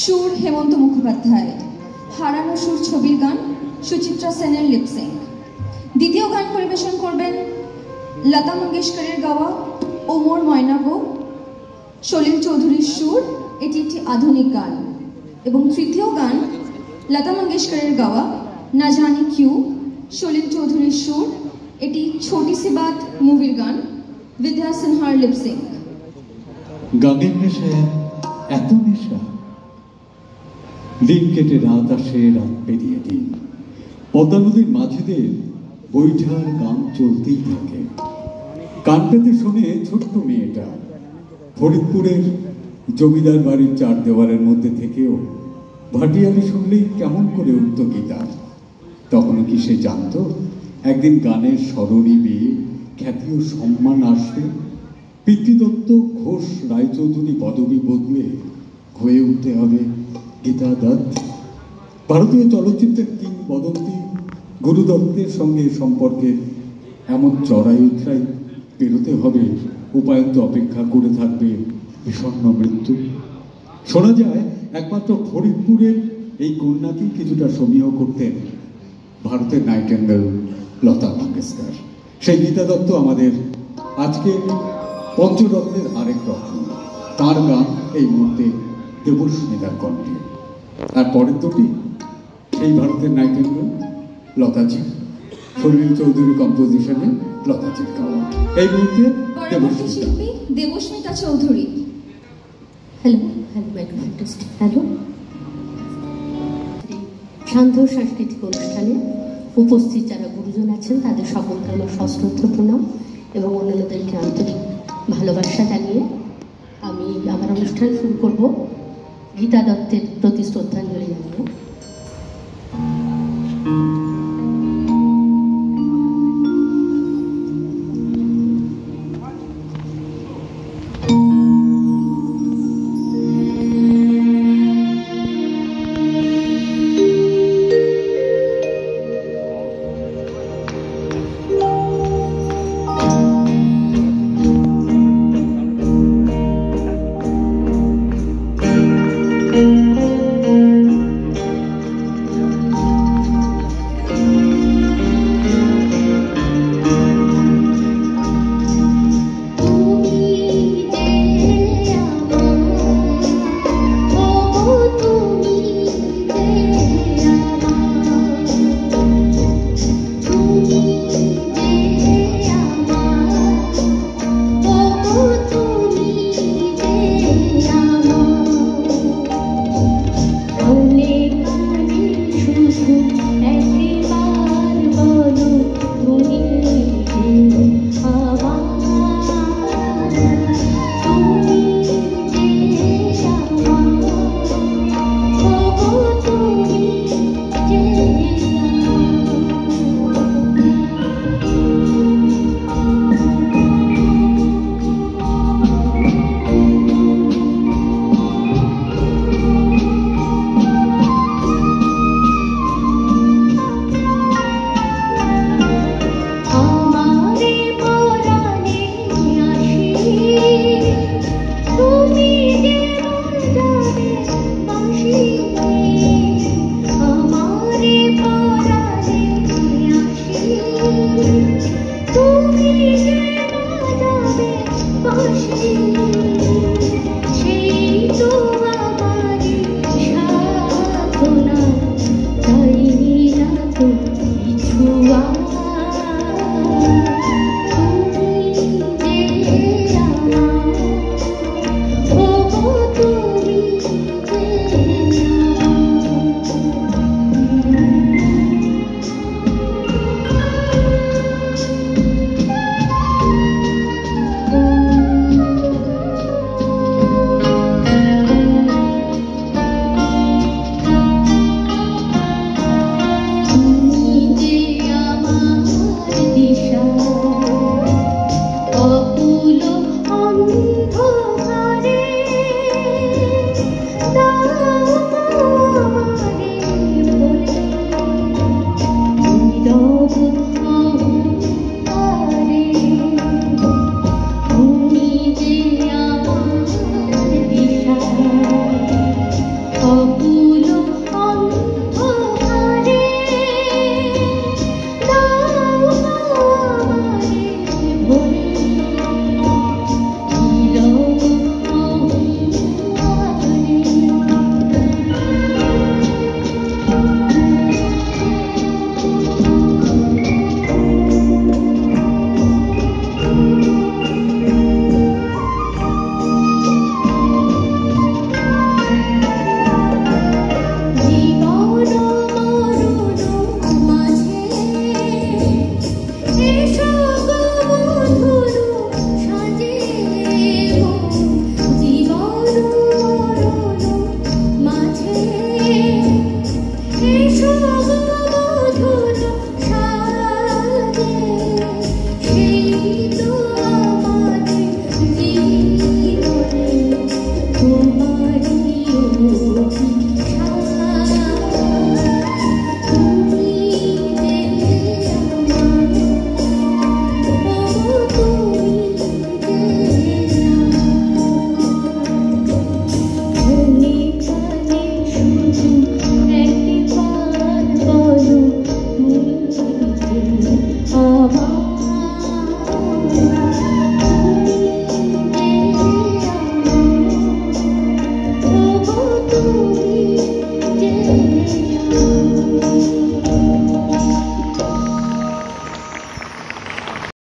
সুর হেমন্ত মুখোপাধ্যায়, হারানো সুর ছবির গান সুচিত্রা সেনের লিপসিং। দ্বিতীয় গান পরিবেশন করবেন লতা মঙ্গেশকরের গাওয়া ওমর ময়না গো, সলিল চৌধুরীর সুর, এটি একটি আধুনিক গান। এবং তৃতীয় গান লতা মঙ্গেশকরের গাওয়া না জানি কিউ, সলিল চৌধুরীর সুর, এটি ছোটি সি বাত মুভির গান, বিদ্যা সিনহার লিপসিং। গানের নেশায় এত নেশা, দিন কেটে রাত আসে, রাত পেরিয়ে দিন, পদ্মা নদীর মাঝিদের বৈঠার গান চলতেই থাকে। কান পেতে শুনে ছোট্ট মেয়েটা ফরিদপুরের জমিদার বাড়ির চার দেওয়ালের মধ্যে থেকেও ভাটিয়ালি শুনলেই কেমন করে উঠত গীতার। তখনও কি সে জানত একদিন গানের স্মরণী বেয়ে খ্যাতি ও সম্মান আসবে? পিতৃদত্ত, ঘোষ, রায়চৌধুরী পদবী বদলে হয়ে উঠতে হবে গীতা দত্ত। ভারতীয় চলচ্চিত্রের কিংবদন্তি গুরু দত্তের সঙ্গে সম্পর্কে এমন চড়াই উতরাই পেরোতে হবে, উপায়ন্ত অপেক্ষা করে থাকবে বিষণ্ণ মৃত্যু। শোনা যায় একমাত্র ফরিদপুরের এই কন্যাকেই কিছুটা সমীহ করতেন ভারতের নাইটেঙ্গেল লতা মঙ্গেশকর। সেই গীতা দত্ত আমাদের আজকে পঞ্চরত্নের আরেক রত্ন। তার গান এই মুহূর্তে দেবস্মিতার কণ্ঠে, আর পরের দুটি সেই ভারতের নাইটেঙ্গেল লতাজি, সলিল চৌধুরী কম্পোজিশনে লতাজির গাওয়া। এই মুহূর্তে Debasmita Chowdhury. Hello hello microphone test. Hello. সান্ধ্য সাংস্কৃতিক অনুষ্ঠানে উপস্থিত যারা গুরুজন আছেন তাদের সকলকে আমার সশ্রদ্ধ প্রণাম এবং অন্যান্যদেরকে আন্তরিক ভালোবাসা জানিয়ে আমি আমার অনুষ্ঠান শুরু করব গীতা দত্তের প্রতি শ্রদ্ধাঞ্জলি জানিয়ে। তুমি যে